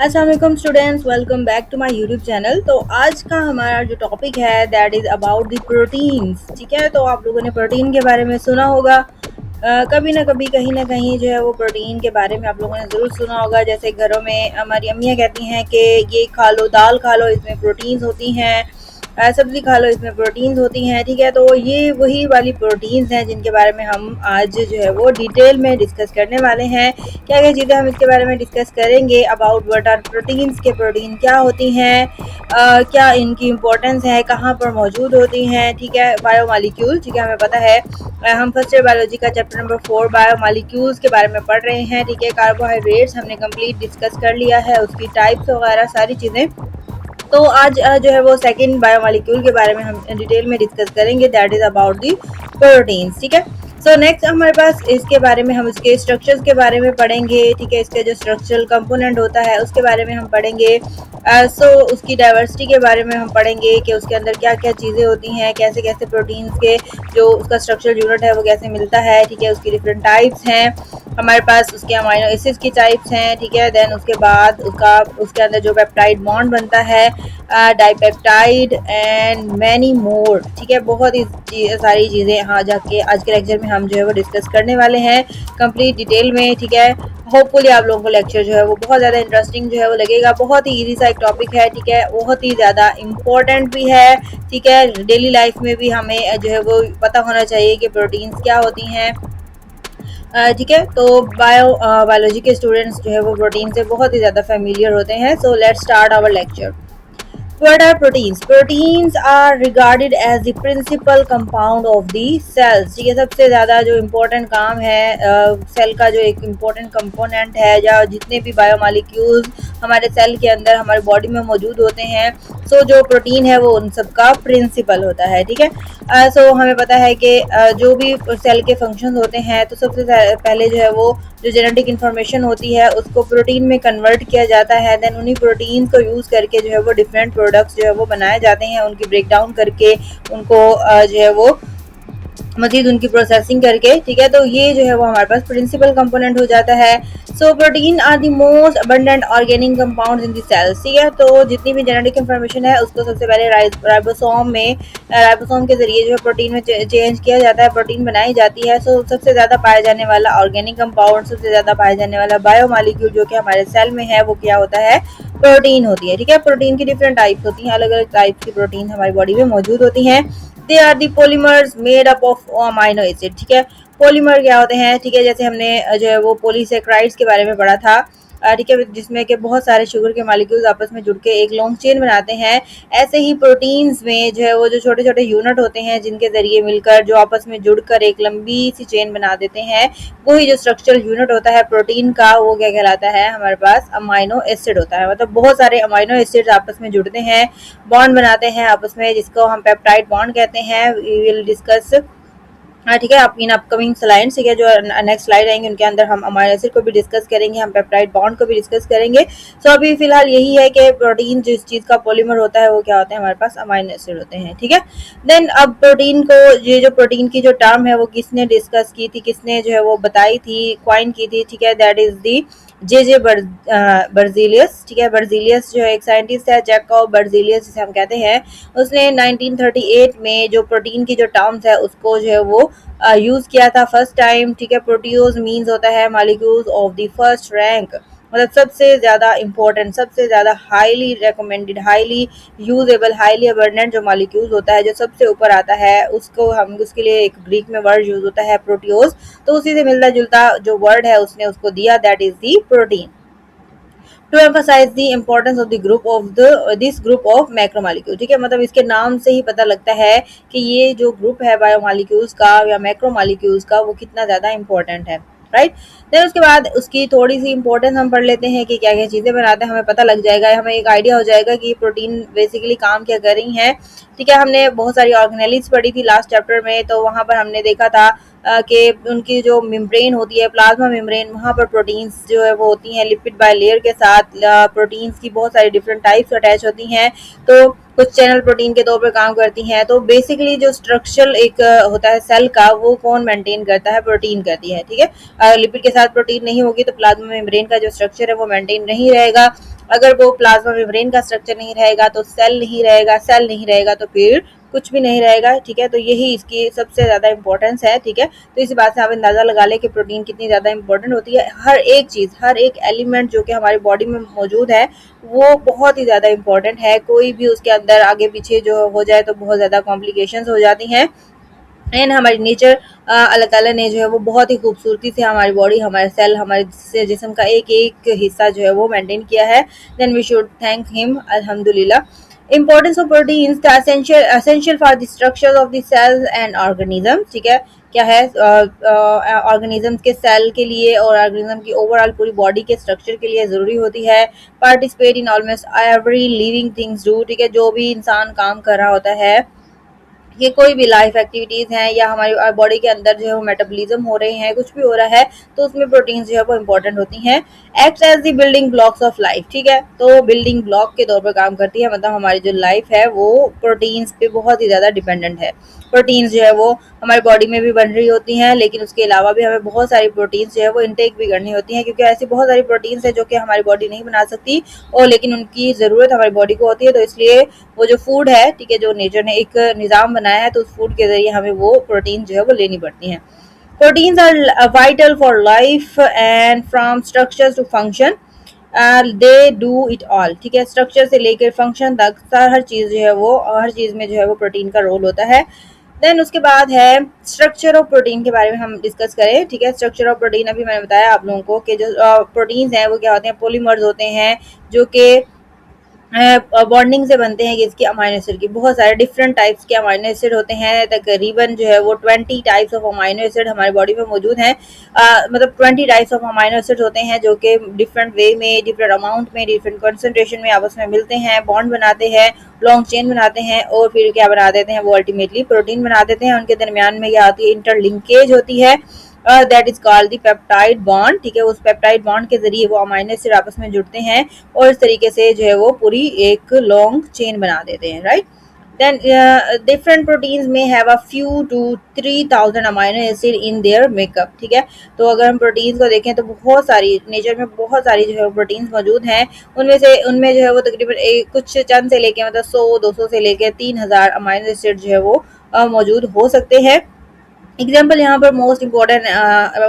अस्सलाम वालेकुम students, welcome back to my YouTube channel. तो आज का हमारा जो टॉपिक है that is about the proteins. ठीक है, तो आप लोगों ने प्रोटीन के बारे में सुना होगा। कभी ना कभी कहीं ना कहीं जो है वो प्रोटीन के बारे में आप लोगों ने ज़रूर सुना होगा। जैसे घरों में हमारी अम्मियाँ कहती हैं कि ये खा लो, दाल खा लो, इसमें प्रोटीन्स होती हैं, सब्ज़ी खा लो, इसमें प्रोटीन्स होती हैं। ठीक है, तो ये वही वाली प्रोटीन्स हैं जिनके बारे में हम आज जो है वो डिटेल में डिस्कस करने वाले हैं। क्या क्या चीज़ें हम इसके बारे में डिस्कस करेंगे अबाउट व्हाट आर प्रोटीन्स, के प्रोटीन क्या होती हैं, क्या इनकी इम्पोर्टेंस है, कहाँ पर मौजूद होती हैं। ठीक है, बायोमॉलिक्यूल, ठीक है, हमें पता है हम फर्स्ट ईयर बायोलॉजी का चैप्टर नंबर 4 बायोमॉलिक्यूल्स के बारे में पढ़ रहे हैं। ठीक है, कार्बोहाइड्रेट्स हमने कंप्लीट डिस्कस कर लिया है, उसकी टाइप्स वगैरह सारी चीज़ें। तो आज जो है वो सेकंड बायोमॉलिक्यूल के बारे में हम डिटेल में डिस्कस करेंगे, that is about the proteins. ठीक है, सो नेक्स्ट हमारे पास इसके बारे में हम इसके स्ट्रक्चर्स के बारे में पढ़ेंगे। ठीक है, इसका जो स्ट्रक्चरल कंपोनेंट होता है उसके बारे में हम पढ़ेंगे। सो उसकी डाइवर्सिटी के बारे में हम पढ़ेंगे कि उसके अंदर क्या क्या चीज़ें होती हैं, कैसे कैसे प्रोटीन्स के जो उसका स्ट्रक्चरल यूनिट है वो कैसे मिलता है। ठीक है, उसकी डिफरेंट टाइप्स हैं हमारे पास, उसके अमाइनो एसिड्स की टाइप्स हैं। ठीक है, देन उसके बाद उसके अंदर जो पेप्टाइड बॉन्ड बनता है, डाइपेप्टाइड एंड मैनी मोर। ठीक है, बहुत ही सारी चीज़ें यहाँ जाके आज के लेक्चर में हम जो है वो डिस्कस करने वाले हैं कंप्लीट डिटेल में। ठीक है, होपफुली आप लोगों को लेक्चर जो है वो बहुत ज़्यादा इंटरेस्टिंग जो है वो लगेगा। बहुत ही इजी सा एक टॉपिक है। ठीक है, बहुत ही ज़्यादा इम्पोर्टेंट भी है। ठीक है, डेली लाइफ में भी हमें जो है वो पता होना चाहिए कि प्रोटीन्स क्या होती हैं। ठीक है, तो बायोलॉजी के स्टूडेंट्स जो है वो प्रोटीन से बहुत ही ज़्यादा फेमिलियर होते हैं। So let's start our lecture. What are proteins? Proteins are regarded as the principal compound of the cells। ठीक है, सबसे ज़्यादा जो इम्पोर्टेंट काम है सेल का, जो एक इम्पोर्टेंट कंपोनेंट है, या जितने भी बायोमॉलिक्यूल्स हमारे सेल के अंदर हमारे बॉडी में मौजूद होते हैं, सो जो प्रोटीन है वो उन सब का प्रिंसिपल होता है। ठीक है, सो हमें पता है कि जो भी सेल के फंक्शंस होते हैं, तो सबसे पहले जो है वो जो जेनेटिक इन्फॉर्मेशन होती है उसको प्रोटीन में कन्वर्ट किया जाता है। देन उन्हीं प्रोटीन्स को यूज़ करके जो है वो डिफरेंट प्रोडक्ट्स जो है वो बनाए जाते हैं, उनकी ब्रेक डाउन करके उनको जो है वो मजीद उनकी प्रोसेसिंग करके। ठीक है, तो ये जो है वो हमारे पास प्रिंसिपल कंपोनेंट हो जाता है। So protein are the most abundant organic compounds in the cells. ठीक है, तो जितनी भी जेनेटिक इन्फॉर्मेशन है उसको सबसे पहले राइबोसोम के जरिए जो है प्रोटीन में चेंज किया जाता है, प्रोटीन बनाई जाती है। सो सबसे ज़्यादा पाया जाने वाला ऑर्गेनिक कंपाउंड, सबसे ज़्यादा पाया जाने वाला बायोमॉलिक्यूल जो कि हमारे सेल में है वो क्या होता है, प्रोटीन होती है। ठीक है, प्रोटीन की डिफरेंट टाइप्स होती हैं, अलग अलग टाइप्स की प्रोटीन हमारी बॉडी में मौजूद होती हैं। They are the polymers made up of amino acid. ठीक है, पॉलीमर क्या होते हैं? ठीक है, जैसे हमने जो है वो पॉलीसेक्राइड्स के बारे में पढ़ा था। ठीक है, जिसमें कि बहुत सारे शुगर के मॉलिक्यूल्स आपस में जुड़ के एक लॉन्ग चेन बनाते हैं। ऐसे ही प्रोटीन्स में जो है वो जो छोटे छोटे यूनिट होते हैं जिनके ज़रिए मिलकर जो आपस में जुड़कर एक लंबी सी चेन बना देते हैं, वही जो स्ट्रक्चरल यूनिट होता है प्रोटीन का, वो क्या कहलाता है, हमारे पास अमाइनो एसिड होता है। मतलब बहुत सारे अमाइनो एसिड्स आपस में जुड़ते हैं, बॉन्ड बनाते हैं आपस में, जिसको हम पेप्टाइड बॉन्ड कहते हैं। We will discuss. ठीक है, आप इन अपकमिंग स्लाइड्स, ठीक है, जो नेक्स्ट स्लाइड आएंगे उनके अंदर हम अमाइनो एसिड को भी डिस्कस करेंगे, हम पेप्टाइड बॉन्ड को भी डिस्कस करेंगे। सो अभी फिलहाल यही है कि प्रोटीन जिस चीज़ का पॉलीमर होता है वो क्या होते हैं, हमारे पास अमाइनो एसिड होते हैं। ठीक है, देन अब प्रोटीन को, ये जो प्रोटीन की जो टर्म है वो किसने डिस्कस की थी, किसने जो है वो बताई थी, क्वाइन की थी। ठीक है, that is the J Berzelius. ठीक है, बर्जीलियस जो एक साइंटिस्ट है, जैकब बर्जीलियस जिसे हम कहते हैं, उसने 1938 में जो प्रोटीन की जो टर्म्स है उसको जो है वो यूज़ किया था फर्स्ट टाइम। ठीक है, प्रोटीओज मीन्स होता है molecules of the first rank, मतलब सबसे ज़्यादा इंपॉर्टेंट, सबसे ज़्यादा highly recommended, highly usable, highly abundant जो मॉलिक्यूल्स होता है, जो सबसे ऊपर आता है, उसको हम, उसके लिए एक ग्रीक में वर्ड यूज होता है प्रोटीओज। तो उसी से मिलता जुलता जो वर्ड है उसने उसको दिया, that is the protein, to emphasize the importance of the group of this group of macromolecule. ठीक है, मतलब इसके नाम से ही पता लगता है कि ये जो ग्रुप है बायोमॉलिक्यूल्स का या मैक्रोमॉलिक्यूल्स का वो कितना ज़्यादा इंपॉर्टेंट है। राइट, देन उसके बाद उसकी थोड़ी सी इंपॉर्टेंस हम पढ़ लेते हैं कि क्या क्या चीज़ें बनाते हैं, हमें पता लग जाएगा, हमें एक आइडिया हो जाएगा कि प्रोटीन बेसिकली काम क्या कर रही हैं। ठीक है, हमने बहुत सारी ऑर्गेनेल्स पढ़ी थी लास्ट चैप्टर में, तो वहाँ पर हमने देखा था कि उनकी जो मेम्ब्रेन होती है, प्लाज्मा मेम्ब्रेन, वहाँ पर प्रोटीन्स जो है वो होती हैं लिपिड बाइलेयर के साथ। प्रोटीन्स की बहुत सारी डिफरेंट टाइप्स अटैच होती हैं, तो कुछ चैनल प्रोटीन के तौर पर काम करती हैं। तो बेसिकली जो स्ट्रक्चर एक होता है सेल का, वो कौन मेंटेन करता है? प्रोटीन करती है, ठीक है। लिपिड के साथ प्रोटीन नहीं होगी तो प्लाज्मा मेम्ब्रेन का जो स्ट्रक्चर है वो मेंटेन नहीं रहेगा। अगर वो प्लाज्मा मेम्ब्रेन का स्ट्रक्चर नहीं रहेगा तो सेल नहीं रहेगा, सेल नहीं रहेगा तो फिर कुछ भी नहीं रहेगा, ठीक है। तो यही इसकी सबसे ज़्यादा इंपॉर्टेंस है, ठीक है। तो इसी बात से आप अंदाज़ा लगा लें कि प्रोटीन कितनी ज़्यादा इंपॉर्टेंट होती है। हर एक चीज़, हर एक एलिमेंट जो कि हमारी बॉडी में मौजूद है वो बहुत ही ज़्यादा इंपॉर्टेंट है। कोई भी उसके अंदर आगे पीछे जो हो जाए तो बहुत ज़्यादा कॉम्प्लिकेशंस हो जाती हैं। एंड हमारी नेचर, अल्लाह ताला ने जो है वो बहुत ही खूबसूरती से हमारी बॉडी, हमारे सेल, हमारे जिस्म का एक एक हिस्सा जो है वो मेंटेन किया है। Then we should thank him, अल्हम्दुलिल्लाह। Importance of proteins, the essential for the structure of the cells and organism, ठीक है। क्या है? ऑर्गेनिज्म के सेल के लिए और ऑर्गेनिज्म की ओवरऑल पूरी बॉडी के स्ट्रक्चर के लिए ज़रूरी होती है। Participate in almost every living things do, ठीक है। जो भी इंसान काम कर रहा होता है, ये कोई भी लाइफ एक्टिविटीज़ हैं या हमारी बॉडी के अंदर जो है वो मेटाबॉलिज्म हो रहे हैं, कुछ भी हो रहा है, तो उसमें प्रोटीन्स जो है वो इंपॉर्टेंट होती हैं। Act as the building blocks of life, ठीक है। तो बिल्डिंग ब्लॉक के तौर पर काम करती है, मतलब हमारी जो लाइफ है वो प्रोटीन्स पे बहुत ही ज़्यादा डिपेंडेंट है। प्रोटीन्स जो है वो हमारी बॉडी में भी बन रही होती हैं, लेकिन उसके अलावा भी हमें बहुत सारी प्रोटीन्स जो है वो इनटेक भी करनी होती हैं, क्योंकि ऐसी बहुत सारी प्रोटीन्स है जो कि हमारी बॉडी नहीं बना सकती और लेकिन उनकी ज़रूरत हमारी बॉडी को होती है। तो इसलिए वो जो फूड है, ठीक है, जो नेचर ने एक निज़ाम बनाया है, तो उस फूड के ज़रिए हमें वो प्रोटीन जो है वो लेनी पड़ती हैं। Proteins are vital for life and from structures to function, they do it all, ठीक है। स्ट्रक्चर से लेकर फंक्शन तक हर चीज़ जो है वो, हर चीज़ में जो है वो प्रोटीन का रोल होता है। देन उसके बाद है स्ट्रक्चर ऑफ प्रोटीन के बारे में हम डिस्कस करें, ठीक है। स्ट्रक्चर ऑफ प्रोटीन, अभी मैंने बताया आप लोगों को कि जो प्रोटीन्स हैं वो क्या होते हैं? पॉलीमर्स होते हैं, जो कि बॉन्डिंग से बनते हैं। इसकी अमाइनो एसिड की बहुत सारे डिफरेंट टाइप्स के अमाइनो एसिड होते हैं, तकरीबन जो है वो 20 टाइप्स ऑफ अमाइनो एसिड हमारी बॉडी में मौजूद हैं। मतलब 20 टाइप्स ऑफ अमाइनो एसिड होते हैं जो कि डिफरेंट वे में, डिफरेंट अमाउंट में, डिफरेंट कंसंट्रेशन में आपस में मिलते हैं, बॉन्ड बनाते हैं, लॉन्ग चेन बनाते हैं और फिर क्या बना देते हैं? वो अल्टीमेटली प्रोटीन बना देते हैं। उनके दरमियान में क्या होती है? इंटरलिंकेज होती है, that is called the peptide bond, ठीक है। उस पेप्टाइड बॉन्ड के जरिए वो अमाइनो एसिड आपस में जुड़ते हैं और इस तरीके से जो है वो पूरी एक लॉन्ग चेन बना देते हैं, राइट। देन डिफरेंट प्रोटीन्स में have a few to 3000 amino acid in their makeup, ठीक है। तो अगर हम प्रोटीन्स को देखें तो बहुत सारी, नेचर में बहुत सारी जो है प्रोटीन्स मौजूद हैं। उनमें जो है वो तकरीबन कुछ चंद से लेके, मतलब 100-200 से लेके 3000 अमाइनो एसिड जो है वो मौजूद हो सकते हैं। एग्जाम्पल यहाँ पर मोस्ट इंपॉर्टेंट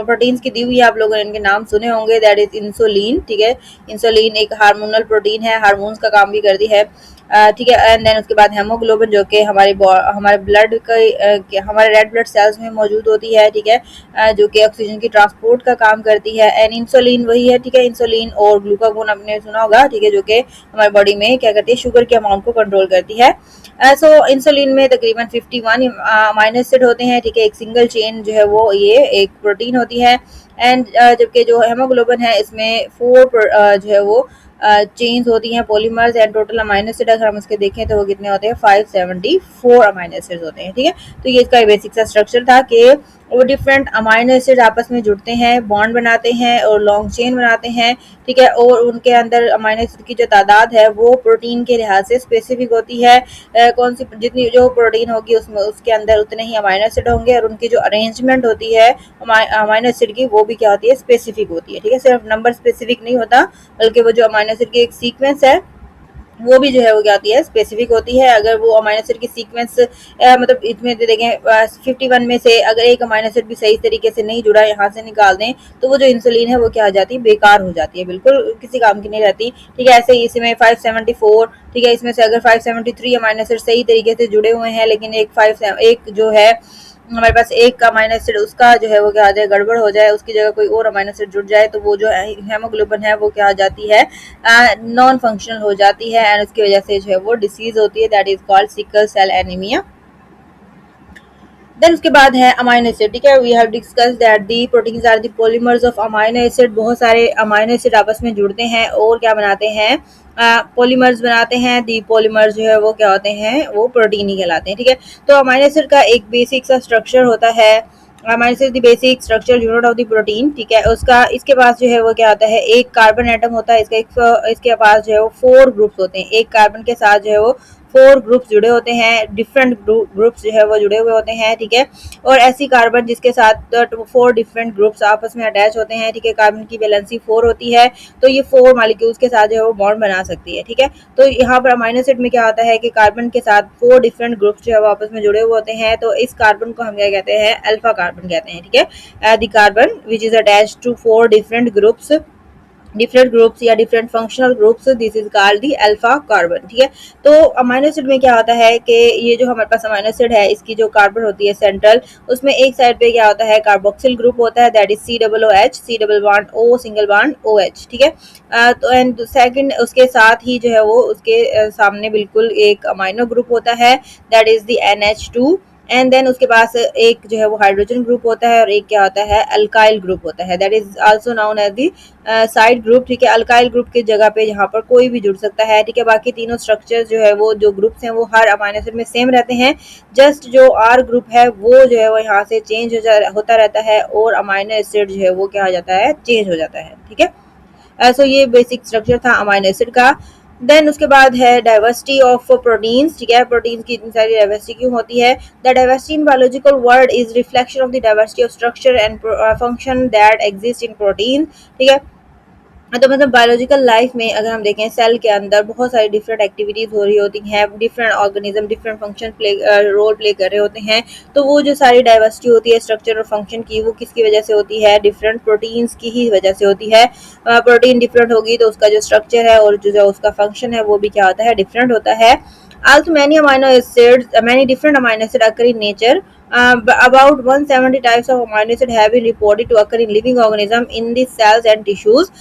प्रोटीन्स की दी हुई है, आप लोगों ने इनके नाम सुने होंगे, दैट इज इंसुलिन, ठीक है। इंसुलिन एक हार्मोनल प्रोटीन है, हार्मोन्स का काम भी करती है, ठीक है। एंड देन उसके बाद हेमोग्लोबिन जो कि हमारे ब्लड का, हमारे रेड ब्लड सेल्स में मौजूद होती है, ठीक है, जो कि ऑक्सीजन की ट्रांसपोर्ट का काम करती है। एंड इंसुलिन वही है, ठीक है। इंसुलिन और ग्लूकागोन आपने सुना होगा, ठीक है, जो कि हमारी बॉडी में क्या करती है? शुगर के अमाउंट को कंट्रोल करती है। सो इंसुलिन में तकरीबन 51 अमाइनो एसिड होते हैं, ठीक है। एक सिंगल चेन जो है वो ये एक प्रोटीन होती है। एंड जबकि जो हेमोग्लोबिन है इसमें 4 जो है वो चेन्स होती हैं, polymers. And total amino acid अगर हम इसके देखें तो वो कितने होते हैं? 574 अमाइनो एसिड होते हैं, ठीक है। तो ये इसका बेसिक सा स्ट्रक्चर था कि वो डिफरेंट अमाइनो एसिड आपस में जुड़ते हैं, बॉन्ड बनाते हैं और लॉन्ग चेन बनाते हैं, ठीक है। और उनके अंदर अमाइनो एसिड की जो तादाद है वो प्रोटीन के लिहाज से स्पेसिफिक होती है। कौन सी जितनी जो प्रोटीन होगी उसमें उसके अंदर उतने ही अमाइनो एसिड होंगे और उनकी जो अरेंजमेंट होती है अमाइनो एसिड की, वो भी क्या होती है? स्पेसिफिक होती है, ठीक है। सिर्फ नंबर स्पेसिफिक नहीं होता, बल्कि वो जो अमाइनो एसिड की एक सीक्वेंस है वो भी जो है वो क्या होती है? स्पेसिफिक होती है। अगर वो अमाइनो एसिड की सीक्वेंस मतलब इसमें देखें 51 में से अगर एक अमाइनो एसिड भी सही तरीके से नहीं जुड़ा, यहाँ से निकाल दें तो वो जो इंसुलिन है वो क्या हो जाती है? बेकार हो जाती है, बिल्कुल किसी काम की नहीं रहती, ठीक है। ऐसे ही इसमें 574, ठीक है, इसमें से अगर 573 अमाइनो एसिड सही तरीके से जुड़े हुए हैं, लेकिन एक जो है हमारे पास एक का अमाइनो एसिड उसका जो है वो क्या आ जाए? गड़बड़ हो जाए, उसकी जगह कोई और अमाइनो एसिड जुड़ जाए, तो वो जो हेमोग्लोबिन है वो क्या हो जाती है? नॉन फंक्शनल हो जाती है एंड उसकी वजह से जो है वो डिसीज होती है, that is called sickle cell anaemia. देन उसके बाद है अमाइनो एसिड, ठीक है। We have discuss that the proteins are the polymers of amino acid. बहुत सारे अमाइनो एसिड आपस में जुड़ते हैं और क्या बनाते हैं? पॉलीमर्स बनाते हैं। दी पॉलीमर्स जो है वो क्या होते हैं? वो प्रोटीन ही कहलाते हैं, ठीक है। तो अमाइनो एसिड का एक बेसिक सा स्ट्रक्चर होता है, amino acid the basic structure unit of the protein, ठीक है। उसका इसके पास जो है वो क्या होता है, एक कार्बन एटम होता है, इसके पास जो है वो 4 ग्रुप्स होते हैं। एक कार्बन के साथ जो है वो 4 ग्रुप्स जुड़े होते हैं, डिफरेंट ग्रुप्स जो है वो जुड़े हुए होते हैं, ठीक है। और ऐसी कार्बन जिसके साथ 4 डिफरेंट ग्रुप्स आपस में अटैच होते हैं, ठीक है, कार्बन की वैलेंसी 4 होती है, तो ये 4 मॉलिक्यूल्स के साथ जो है वो बॉन्ड बना सकती है, ठीक है। तो यहाँ पर अमाइनो एसिड में क्या होता है कि कार्बन के साथ 4 डिफरेंट ग्रुप्स जो है वो आपस में जुड़े हुए होते हैं, तो इस कार्बन को हम क्या कहते हैं, अल्फा कार्बन कहते हैं, ठीक है। The carbon which is attached to 4 different groups या different functional groups, this is called the alpha carbon, ठीक है। तो अमाइनो एसिड में क्या होता है कि ये जो हमारे पास अमाइनो एसिड है, इसकी जो कार्बन होती है सेंट्रल, उसमें एक साइड पे क्या होता है, कार्बोक्सिल ग्रुप होता है, that is COOH, C double bond O, single bond OH, ठीक है। तो एंड सेकंड उसके साथ ही जो है वो उसके सामने बिल्कुल एक अमाइनो ग्रुप होता है, that is the NH2, and then उसके पास एक जो है वो हाइड्रोजन ग्रुप होता है और एक क्या होता है, अल्काइल ग्रुप होता है, that is also known as the side group, ठीक है। अल्काइल ग्रुप की जगह पे यहाँ पर कोई भी जुड़ सकता है, ठीक है। बाकी तीनों स्ट्रक्चर जो है वो जो ग्रुप्स हैं वो हर अमाइनो एसिड में सेम रहते हैं, जस्ट जो R ग्रुप है वो जो है वो यहाँ से चेंज होता रहता है, और अमाइनो एसिड जो है वो क्या हो जाता है, चेंज हो जाता है, ठीक है। सो ये बेसिक स्ट्रक्चर था अमाइनो एसिड का। देन उसके बाद है डाइवर्सिटी ऑफ प्रोटीन्स, ठीक है। प्रोटीन्स की इतनी सारी डाइवर्सिटी क्यों होती है, the diversity in biological world is reflection of the diversity of structure and function that exist in protein, ठीक है। तो मतलब बायोलॉजिकल लाइफ में अगर हम देखें, सेल के अंदर बहुत सारी डिफरेंट एक्टिविटीज हो रही होती हैं, different organism different function role play कर रहे होते हैं, तो वो जो सारी डाइवर्सिटी होती है स्ट्रक्चर और फंक्शन की, वो किसकी वजह से होती है, डिफरेंट प्रोटीन्स की ही वजह से होती है। प्रोटीन डिफरेंट होगी तो उसका जो स्ट्रक्चर है और जो उसका फंक्शन है वो भी क्या होता है, डिफरेंट होता है। Also, many different amino acids occur in nature. About 170 types of amino acid have been reported to occur in living organism in the cells and tissues.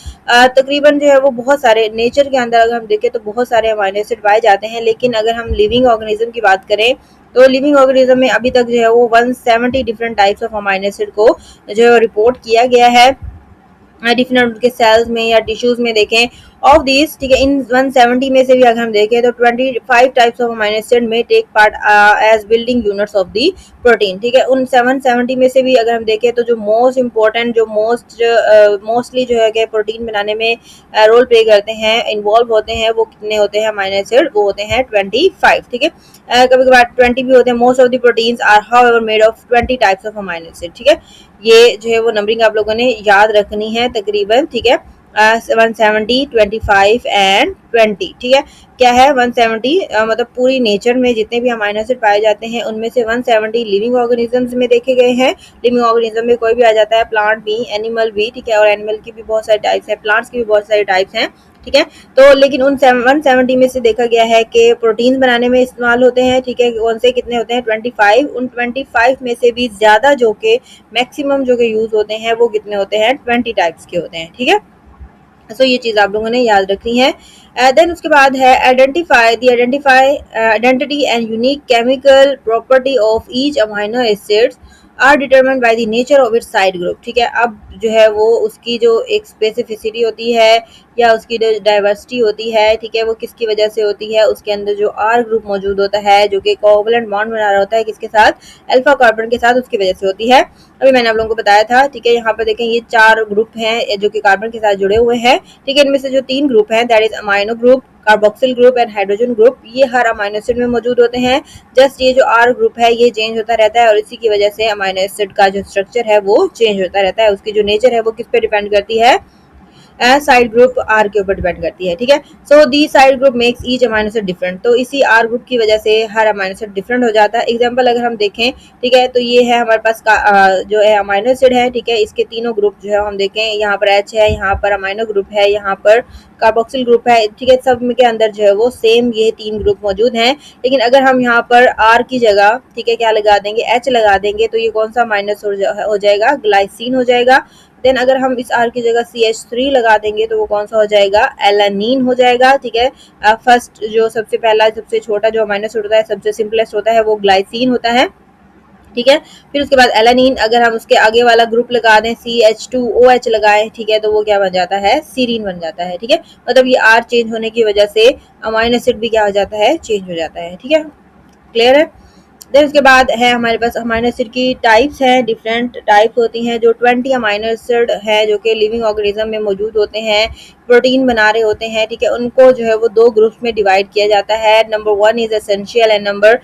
तकरीबन जो है वो बहुत सारे नेचर के अंदर अगर हम देखें तो बहुत सारे अमाइनो एसिड पाए जाते हैं, लेकिन अगर हम लिविंग ऑर्गेनिज्म की बात करें तो लिविंग ऑर्गेनिज्म में अभी तक जो है वो 170 different types of amino acid को जो है रिपोर्ट किया गया है डिफरेंट उनके सेल्स में या टिश्यूज में देखें। ऑफ दिस, ठीक है, इन 170 में से भी अगर हम देखें तो 25 टाइप्स ऑफ अमाइनो एसिड में take part as building units of the protein, ठीक है। उन 770 में से भी अगर हम देखें तो जो मोस्ट इंपॉर्टेंट जो मोस्टली जो है कि प्रोटीन बनाने में रोल प्ले करते हैं, इन्वॉल्व होते हैं, वो कितने होते हैं अमाइनो एसिड, वो होते हैं 25, ठीक है। कभी कभार 20 भी होते हैं। Most of the proteins are however made of 20 types of amino acid, ठीक है। ये जो है वो नंबरिंग आप लोगों ने याद रखनी है तकरीबन, ठीक है। 170, 25 एंड 20, ठीक है। क्या है 170, मतलब पूरी नेचर में जितने भी अमाइनो एसिड पाए जाते हैं उनमें से 170 लिविंग ऑर्गेनिजम्स में देखे गए हैं। लिविंग ऑर्गेनिज्म में कोई भी आ जाता है, प्लांट भी, एनिमल भी, ठीक है। और एनिमल की भी बहुत सारी टाइप्स हैं, प्लांट्स की भी बहुत सारी टाइप्स हैं, ठीक है। तो लेकिन उन 170 में से देखा गया है कि प्रोटीन बनाने में इस्तेमाल होते हैं, ठीक है। कौन से कितने होते हैं, 25। उन 25 में से भी ज्यादा जो कि मैक्सिमम जो कि यूज होते हैं वो कितने होते हैं, 20 टाइप्स के होते हैं, ठीक है। सो ये चीज आप लोगों ने याद रखनी है। देन उसके बाद है identify identity and unique chemical property of each amino acids are determined by the nature of its side group, ठीक है। अब जो है वो उसकी जो एक स्पेसिफिसिटी होती है या उसकी जो डाइवर्सिटी होती है, ठीक है, वो किसकी वजह से होती है, उसके अंदर जो R ग्रुप मौजूद होता है जो कि कोवलेंट बॉन्ड बना रहा होता है किसके साथ, अल्फा कार्बन के साथ, उसकी वजह से होती है। अभी मैंने आप लोगों को बताया था, ठीक है। यहाँ पर देखें ये 4 ग्रुप हैं जो कि कार्बन के साथ जुड़े हुए हैं, ठीक है। इनमें से जो 3 ग्रुप हैं, that is amino group, carboxyl group and hydrogen group, ये हर अमाइनो एसिड में मौजूद होते हैं। जस्ट ये जो R ग्रुप है ये चेंज होता रहता है और इसी की वजह से अमाइनो एसिड का जो स्ट्रक्चर है वो चेंज होता रहता है। उसकी जो नेचर है वो किस पे डिपेंड करती है, साइड ग्रुप R के ऊपर डिपेंड करती है, ठीक है। So the side group makes each amino acid different, तो इसी R ग्रुप की वजह से हर अमाइनो एसिड डिफरेंट हो जाता है। एग्जांपल अगर हम देखें, ठीक है, तो ये है हमारे पास जो है अमाइनो एसिड है, ठीक है। इसके तीनों ग्रुप जो है हम देखें, यहाँ पर H है, यहाँ पर अमाइनो ग्रुप है, यहाँ पर कार्बोक्सिल ग्रुप है, ठीक है। सब के अंदर जो है वो सेम ये 3 ग्रुप मौजूद हैं। लेकिन अगर हम यहाँ पर R की जगह, ठीक है, क्या लगा देंगे, H लगा देंगे, तो ये कौन सा माइनस हो जाएगा, ग्लाइसिन हो जाएगा। देन अगर हम इस R की जगह CH3 लगा देंगे तो वो कौन सा हो जाएगा, एलानीन हो जाएगा, ठीक है। फर्स्ट जो सबसे पहला सबसे छोटा जो अमाइनो एसिड होता है, सबसे सिंपलेस्ट होता है, वो ग्लाइसिन होता है, ठीक है। फिर उसके बाद एलानीन, अगर हम उसके आगे वाला ग्रुप लगा दें, CH2OH लगाएं, ठीक है, तो वो क्या बन जाता है, सीरीन बन जाता है, ठीक है। मतलब ये R चेंज होने की वजह से अमाइनो एसिड भी क्या हो जाता है, चेंज हो जाता है, ठीक है। क्लियर है। देन उसके बाद है हमारे पास अमाइनो एसिड की टाइप्स हैं, डिफरेंट टाइप्स होती हैं। जो 20 अमाइनो एसिड है जो कि लिविंग ऑर्गेनिज्म में मौजूद होते हैं, प्रोटीन बना रहे होते हैं, ठीक है, उनको जो है वो दो ग्रुप्स में डिवाइड किया जाता है। Number 1 is essential and number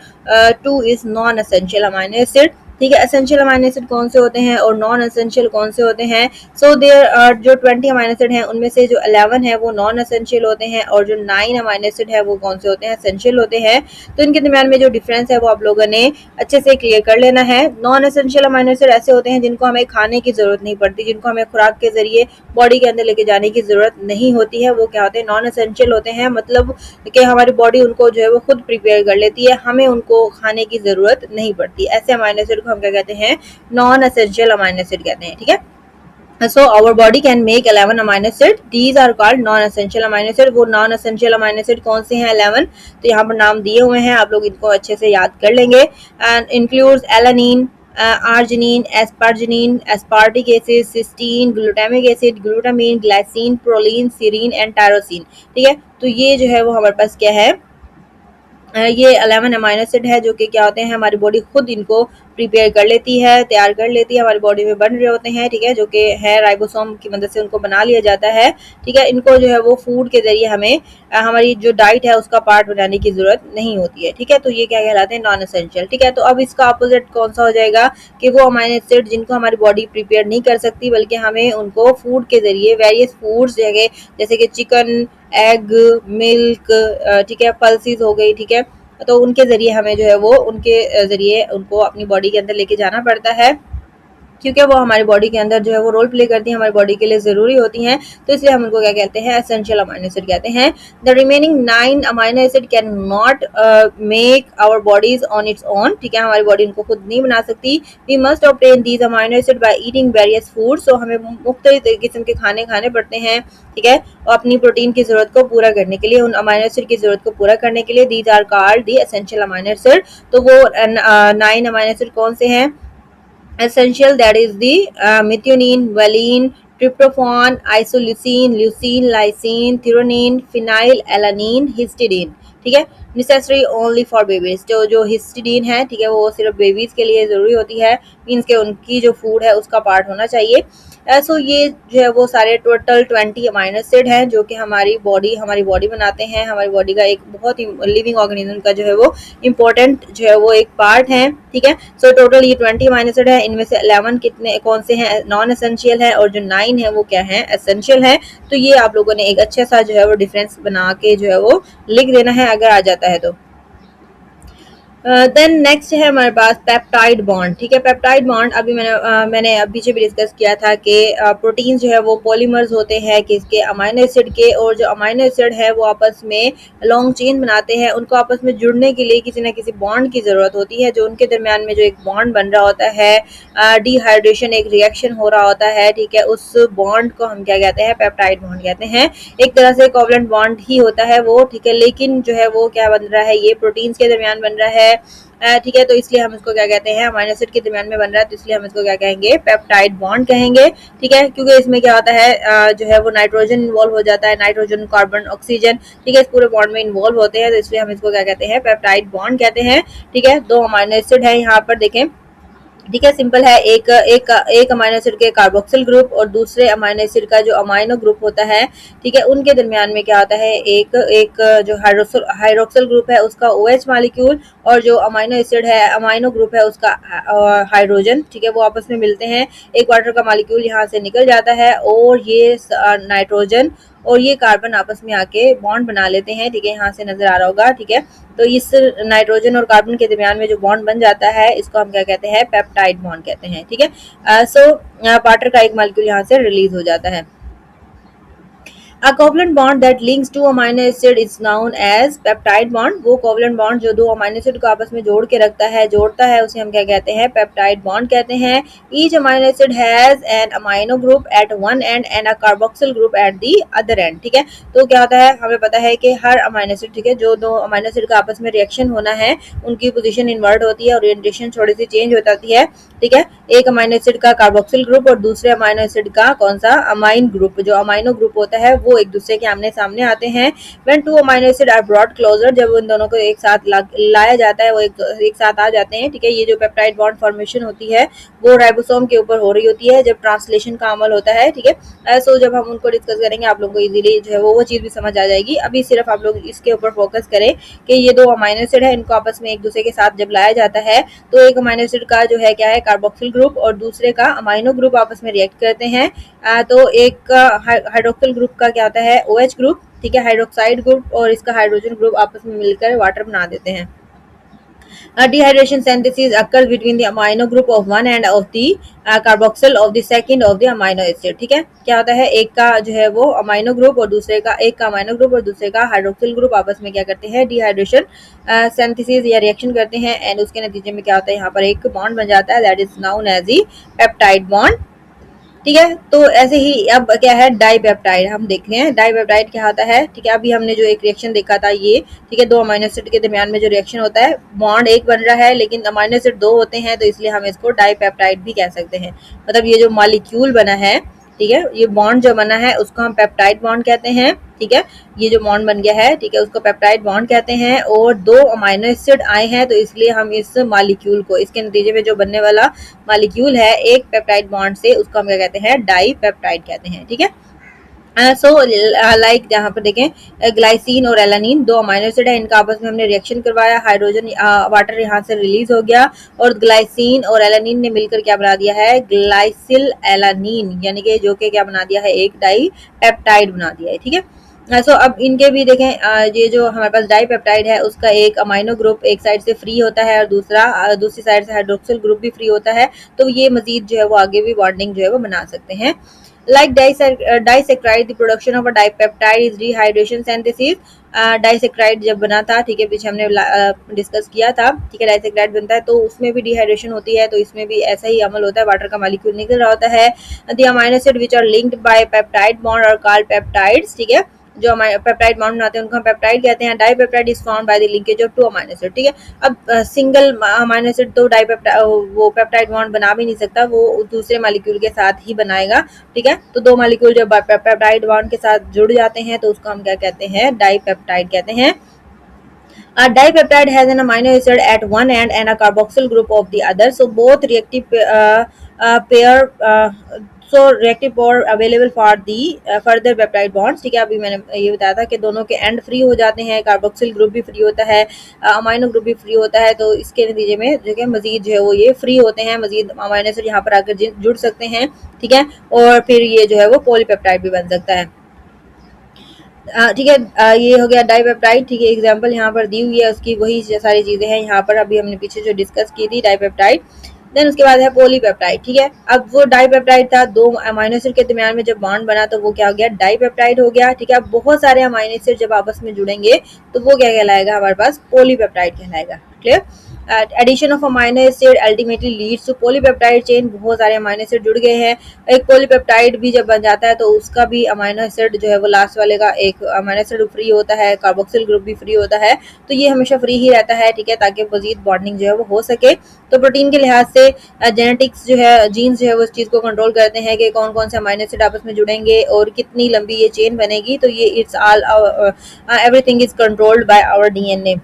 2 is non essential amino acid, ठीक है। एसेंशियल अमाइनो एसिड कौन से होते हैं और नॉन एसेंशियल कौन से होते हैं? सो देयर जो 20 अमाइनो एसिड हैं उनमें से जो 11 है वो नॉन एसेंशियल होते हैं और जो 9 अमाइनो एसिड है वो कौन से होते हैं? एसेंशियल होते हैं। तो इनके दरमियान में जो डिफरेंस है वो आप लोगों ने अच्छे से क्लियर कर लेना है। नॉन एसेंशियल अमाइनो एसिड ऐसे होते हैं जिनको हमें खाने की जरूरत नहीं पड़ती, जिनको हमें खुराक के जरिए बॉडी के अंदर लेके जाने की जरूरत नहीं होती है, वो क्या होते हैं? नॉन एसेंशियल होते हैं। मतलब कि हमारी बॉडी उनको जो है वो खुद प्रिपेयर कर लेती है, हमें उनको खाने की जरूरत नहीं पड़ती। ऐसे अमाइनो एसिड को हम क्या कहते हैं? नॉन एसेंशियल अमाइनो एसिड कहते हैं, ठीक है। So our body can make 11 amino acid. These are called non-essential amino acid. वो non-essential amino acid कौन से हैं? 11। तो यहाँ पर नाम दिए हुए हैं, आप लोग इनको अच्छे से याद कर लेंगे। And includes alanine, arginine, asparagine, aspartic acid, cysteine, glutamic acid, glutamine, glycine, proline, serine and tyrosine, ठीक है। तो ये जो है वो हमारे पास क्या है? ये 11 अमाइनो एसिड है जो कि क्या होते हैं? हमारी बॉडी खुद इनको प्रिपेयर कर लेती है, तैयार कर लेती है, हमारी बॉडी में बन रहे होते हैं, ठीक है, जो कि है राइबोसोम की मदद से उनको बना लिया जाता है, ठीक है। इनको जो है वो फूड के जरिए हमें हमारी जो डाइट है उसका पार्ट बनाने की जरूरत नहीं होती है, ठीक है। तो ये क्या कहलाते हैं? नॉन एसेंशियल, ठीक है। तो अब इसका अपोजिट कौन सा हो जाएगा कि वो अमाइनो एसिड जिनको हमारी बॉडी प्रिपेयर नहीं कर सकती, बल्कि हमें उनको फूड के जरिए वेरियस फूड्स जैसे कि चिकन, एग, मिल्क, ठीक है, पल्सीज हो गई, ठीक है, तो उनके जरिए हमें जो है वो उनके जरिए उनको अपनी बॉडी के अंदर लेके जाना पड़ता है, क्योंकि वो हमारी बॉडी के अंदर जो है वो रोल प्ले करती हैं, हमारी बॉडी के लिए ज़रूरी होती हैं। तो इसलिए हम उनको क्या कहते हैं? एसेंशियल अमाइनो एसिड कहते हैं। The remaining 9 amino acid can not make our bodies on its own, ठीक है, हमारी बॉडी उनको खुद नहीं बना सकती। We must obtain these amino acid by eating various food. सो हमें मुख्तलिफ किस्म के खाने खाने पड़ते हैं, ठीक है, और अपनी प्रोटीन की जरूरत को पूरा करने के लिए, उन अमाइनो एसिड की जरूरत को पूरा करने के लिए। These are called the essential amino acid. तो वो 9 अमाइनो एसिड कौन से हैं? Essential, that is the methionine, valine, tryptophan, isoleucine, leucine, lysine, threonine, phenylalanine, histidine, ठीक है। नेसेसरी ओनली फॉर बेबीज, जो हिस्टिडीन है, ठीक है, वो सिर्फ बेबीज के लिए जरूरी होती है, मीन्स के उनकी जो फूड है उसका पार्ट होना चाहिए। सो ये जो है वो सारे टोटल 20 अमाइनो एसिड हैं जो कि हमारी बॉडी बनाते हैं, हमारी बॉडी का एक बहुत ही लिविंग ऑर्गेनिज्म का जो है वो इम्पोर्टेंट जो है वो एक पार्ट है, ठीक है। सो टोटल ये 20 अमाइनो एसिड है, इनमें से 11 कितने कौन से हैं? नॉन एसेंशियल है, और जो 9 है वो क्या है? एसेंशियल है। तो ये आप लोगों ने एक अच्छा सा जो है वो डिफरेंस बना के जो है वो लिख देना है अगर आ जाता है तो। देन नेक्स्ट है हमारे पास पेप्टाइड बॉन्ड, ठीक है। पेप्टाइड बॉन्ड अभी मैंने अब पीछे भी डिस्कस किया था कि प्रोटीन जो है वो पॉलीमर्स होते हैं किसके? अमाइनो एसिड के, और जो अमाइनो एसिड है वो आपस में लॉन्ग चेन बनाते हैं। उनको आपस में जुड़ने के लिए किसी न किसी बॉन्ड की ज़रूरत होती है, जो उनके दरमियान में जो एक बॉन्ड बन रहा होता है, डिहाइड्रेशन एक रिएक्शन हो रहा होता है, ठीक है, उस बॉन्ड को हम क्या कहते हैं? पेप्टाइड बॉन्ड कहते हैं। एक तरह से कोवलेंट बॉन्ड ही होता है वो, ठीक है, लेकिन जो है वो क्या बन रहा है? ये प्रोटीन्स के दरमियान बन रहा है, ठीक है। तो इसलिए हम इसको क्या कहते हैं? अमाइनो एसिड के दरमियान में बन रहा है, तो इसलिए हम इसको क्या कहेंगे? पेप्टाइड बॉन्ड कहेंगे, ठीक है, क्योंकि इसमें क्या होता है जो है वो नाइट्रोजन इन्वॉल्व हो जाता है, नाइट्रोजन, कार्बन, ऑक्सीजन, ठीक है, इस पूरे बॉन्ड में इन्वॉल्व होते हैं, तो इसलिए हम इसको क्या कहते हैं? पेप्टाइड बॉन्ड कहते हैं, ठीक है। 2 अमाइनो एसिड है यहाँ पर देखें, ठीक है, सिंपल है। एक अमाइनो एसिड के कार्बोक्सिल ग्रुप और दूसरे अमाइनो एसिड का जो अमाइनो ग्रुप होता है, ठीक है, उनके दरमियान में क्या होता है? एक जो हाइड्रोक्सिल ग्रुप है उसका OH मॉलिक्यूल, और जो अमाइनो एसिड है, अमाइनो ग्रुप है उसका हाइड्रोजन, ठीक है, वो आपस में मिलते हैं। एक वाटर का मॉलिक्यूल यहाँ से निकल जाता है और ये नाइट्रोजन और ये कार्बन आपस में आके बॉन्ड बना लेते हैं, ठीक है, यहाँ से नजर आ रहा होगा, ठीक है। तो इस नाइट्रोजन और कार्बन के दरमियान में जो बॉन्ड बन जाता है इसको हम क्या कहते हैं? पेप्टाइड बॉन्ड कहते हैं, ठीक है। सो वाटर का एक मॉलिक्यूल यहाँ से रिलीज हो जाता है। A covalent bond that links two amino acid is known as peptide bond। वो covalent bond जो 2 अमाइनो एसिड को आपस में जोड़ के रखता है, जोड़ता है, उसे हम क्या कहते हैं? पेप्टाइड बॉन्ड कहते हैं। Each amino acid has an amino group at one end and a carboxyl group at the other end, ठीक है। तो क्या होता है? हमें पता है कि हर अमाइनो एसिड, ठीक है, जो 2 अमाइनो एसिड का आपस में रिएक्शन होना है, उनकी पोजीशन इन्वर्ट होती है, ओरिएंटेशन थोड़ी सी चेंज हो जाती है। ठीक है, एक अमाइनो एसिड का कार्बोक्सिल ग्रुप और दूसरे अमाइनो एसिड का कौन सा अमाइन ग्रुप, जो अमाइनो ग्रुप होता है वो एक दूसरे के आमने सामने आते हैं। When two amino acid are brought closer, जब उन दोनों को एक साथ लाया जाता है, वो एक साथ आ जाते हैं, ठीक है। ये जो पेप्टाइड बॉन्ड फॉर्मेशन होती है वो राइबोसोम के ऊपर हो रही होती है जब ट्रांसलेशन का अमल होता है, ठीक है। सो जब हम उनको डिस्कस करेंगे आप लोगों को इजीली जो है वो चीज़ भी समझ आ जाएगी। अभी सिर्फ आप लोग इसके ऊपर फोकस करें कि ये दो अमाइनो एसिड है, इनको आपस में एक दूसरे के साथ जब लाया जाता है तो एक अमाइनो एसिड का जो है क्या है कार्बोक्सिल ग्रुप और दूसरे का अमाइनो ग्रुप आपस में रिएक्ट करते हैं। तो एक हाइड्रोक्सिल ग्रुप का क्या होता है OH ग्रुप, ठीक है, हाइड्रोक्साइड ग्रुप और इसका हाइड्रोजन ग्रुप आपस में मिलकर वाटर बना देते हैं। Dehydration synthesis occurs between the amino group of one and of the carboxyl of the second of the amino acid, ठीक है। क्या होता है, एक का जो है वो अमाइनो ग्रुप और दूसरे का, एक का अमाइनो ग्रुप और दूसरे का हाइड्रोक्सिल ग्रुप आपस में क्या करते हैं, डिहाइड्रेशन सिंथेसिस या रिएक्शन करते हैं एंड उसके नतीजे में क्या होता है, यहाँ पर एक बॉन्ड बन जाता है that is known as the peptide bond, ठीक है। तो ऐसे ही अब क्या है डाइपेप्टाइड, हम देख रहे हैं डाइपेप्टाइड क्या होता है, ठीक है। अभी हमने जो एक रिएक्शन देखा था ये, ठीक है, दो अमाइनो एसिड के दरमियान में जो रिएक्शन होता है बॉन्ड एक बन रहा है लेकिन अमाइनो एसिड दो होते हैं तो इसलिए हम इसको डाइपेप्टाइड भी कह सकते हैं। मतलब ये जो मॉलिक्यूल बना है, ठीक है, ये बॉन्ड जो बना है उसको हम पेप्टाइड बॉन्ड कहते हैं, ठीक है। ये जो बॉन्ड बन गया है, ठीक है, उसको पेप्टाइड बॉन्ड कहते हैं और दो अमाइनो एसिड आए हैं तो इसलिए हम इस मॉलिक्यूल को, इसके नतीजे में जो बनने वाला मॉलिक्यूल है एक पेप्टाइड बॉन्ड से, उसको हम क्या कहते हैं, डाइपेप्टाइड कहते हैं, ठीक है। सो लाइक यहाँ पर देखें ग्लाइसिन और एलानिन दो अमाइनो एसिड है, इनका आपस में हमने रिएक्शन करवाया, हाइड्रोजन वाटर यहाँ से रिलीज हो गया और ग्लाइसिन और एलानिन ने मिलकर क्या बना दिया है, ग्लाइसिल एलानिन, यानी कि जो कि क्या बना दिया है, एक डाइपेप्टाइड बना दिया है, ठीक है। सो अब इनके भी देखें ये जो हमारे पास डाइपेप्टाइड है उसका एक अमाइनो ग्रुप एक साइड से फ्री होता है और दूसरी साइड से हाइड्रोक्सिल ग्रुप भी फ्री होता है, तो ये मजीद जो है वो आगे भी बॉन्डिंग जो है वो बना सकते हैं। Like disaccharide, the production of a dipeptide is dehydration synthesis. Disaccharide जब बना था, ठीक है, पीछे हमने डिस्कस किया था, ठीक है, डाइसेक्राइड बनता है तो उसमें भी डिहाइड्रेशन होती है, तो इसमें भी ऐसा ही अमल होता है, वाटर का मॉलिक्यूल निकल रहा होता है। The amino acid which are linked by peptide bond are called peptides, ठीक है, जो पेप्टाइड बॉन्ड बनाते हैं उनको हम पेप्टाइड कहते हैं। Dipeptide is found by the linkage of to amino acid, ठीक है। अब सिंगल अमाइनो एसिड तो वो पेप्टाइड बॉन्ड बना भी नहीं सकता, वो दूसरे मॉलिक्यूल के साथ ही बनाएगा, ठीक है। तो दो मॉलिक्यूल जब पेप्टाइड बॉन्ड के साथ जुड़ जाते हैं तो उसको हम क्या कहते हैं, डाइपेप्टाइड कहते हैं। A dipeptide has an amino acid at one end and a carboxyl group of the other. So both reactive reactive pair available for the further peptide bonds, ठीक है। अभी मैंने ये बताया था कि दोनों के एंड फ्री हो जाते हैं, कार्बोक्सिल ग्रुप भी फ्री होता है, अमाइनो ग्रुप भी फ्री होता है, तो इसके नतीजे में जो कि मजीद जो है वो ये फ्री होते हैं, मजीद अमाइनो एसिड यहाँ पर आकर जुड़ सकते हैं, ठीक है, और फिर ये जो है वो पॉलीपेप्टाइड भी बन सकता है, ठीक है। ये हो गया डाइपेप्टाइड, ठीक है, एग्जांपल यहाँ पर दी हुई है उसकी, वही सारी चीजें हैं यहाँ पर अभी हमने पीछे जो डिस्कस की थी डाइपेप्टाइड। देन उसके बाद है पॉलीपेप्टाइड, ठीक है। अब वो डाइपेप्टाइड था, दो अमाइनो एसिड के दरमियान में जब बॉन्ड बना तो वो क्या हो गया, डाइपेप्टाइड हो गया, ठीक है। अब बहुत सारे अमाइनो एसिड जब आपस में जुड़ेंगे तो वो क्या कहलाएगा, हमारे पास पॉलीपेप्टाइड कहलाएगा, clear. Addition of amino acid ultimately leads to polypeptide chain, बहुत सारे अमाइनो एसिड जुड़ गए हैं, एक पॉलीपेप्टाइड भी जब बन जाता है तो उसका भी अमाइनो एसिड जो है वो लास्ट वाले का एक अमाइनो एसिड फ्री होता है, कार्बोक्सिल ग्रुप भी फ्री होता है, तो ये हमेशा फ्री ही रहता है, ठीक है, ताकि मजीद बॉन्डिंग जो है वो हो सके। तो प्रोटीन के लिहाज से जेनेटिक्स जो है, जीन्स जो है वो इस चीज़ को कंट्रोल करते हैं कि कौन कौन से अमाइनो एसिड आपस में जुड़ेंगे और कितनी लंबी ये चेन बनेगी, तो ये it's all everything is controlled by our DNA.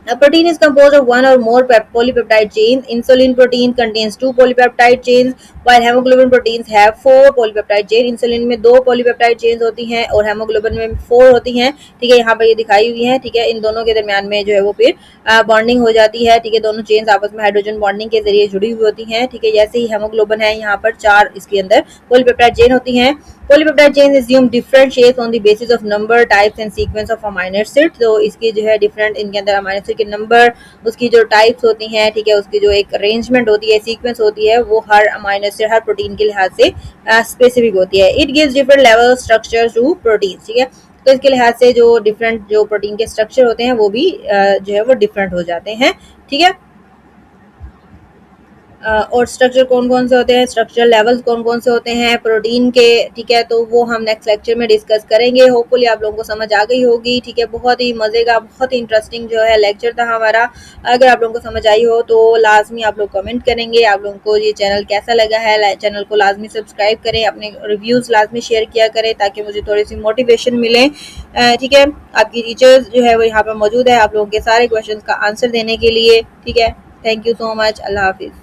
A protein is composed of one or more polypeptide chains. Insulin protein contains two polypeptide chains, while hemoglobin proteins have four polypeptide chains. Insulin में दो polypeptide chains होती हैं और hemoglobin में 4 होती हैं, ठीक है, यहाँ पर ये दिखाई हुई है, ठीक है। इन दोनों के दरमियान में जो है वो फिर बॉन्डिंग हो जाती है, ठीक है, दोनों चेन्स आपस में हाइड्रोजन बॉन्डिंग के जरिए जुड़ी हुई होती हैं, ठीक है। जैसे ही हेमोग्लोबिन है यहाँ पर 4 इसके अंदर polypeptide chain होती हैं। Polypeptide chains assume different shapes on the basis of number, types and sequence of amino acids. तो इसकी जो है डिफरेंट, इनके अंदर अमाइनो एसिड के नंबर, उसकी जो टाइप्स होती हैं, ठीक है, उसकी जो एक अरेंजमेंट होती है, सीक्वेंस होती है, वो हर अमाइनो एसिड, हर प्रोटीन के लिहाज से स्पेसिफिक होती है। It gives different level structure to protein, ठीक है। तो इसके लिहाज से जो डिफरेंट जो प्रोटीन के स्ट्रक्चर होते हैं वो भी जो है वो डिफरेंट हो जाते हैं, ठीक है। और स्ट्रक्चर कौन कौन से होते हैं, स्ट्रक्चरल लेवल्स कौन कौन से होते हैं प्रोटीन के, ठीक है। तो वो हम नेक्स्ट लेक्चर में डिस्कस करेंगे। होपफुली आप लोगों को समझ आ गई होगी, ठीक है। बहुत ही मज़े का, बहुत ही इंटरेस्टिंग जो है लेक्चर था हमारा। अगर आप लोगों को समझ आई हो तो लाजमी आप लोग कमेंट करेंगे आप लोगों को ये चैनल कैसा लगा है। चैनल को लाजमी सब्सक्राइब करें, अपने रिव्यूज़ लाजमी शेयर किया करें ताकि मुझे थोड़ी सी मोटिवेशन मिले, ठीक है। आपकी टीचर्स जो है वो यहाँ पर मौजूद है आप लोगों के सारे क्वेश्चन का आंसर देने के लिए, ठीक है। Thank you so much. अल्लाह हाफिज़।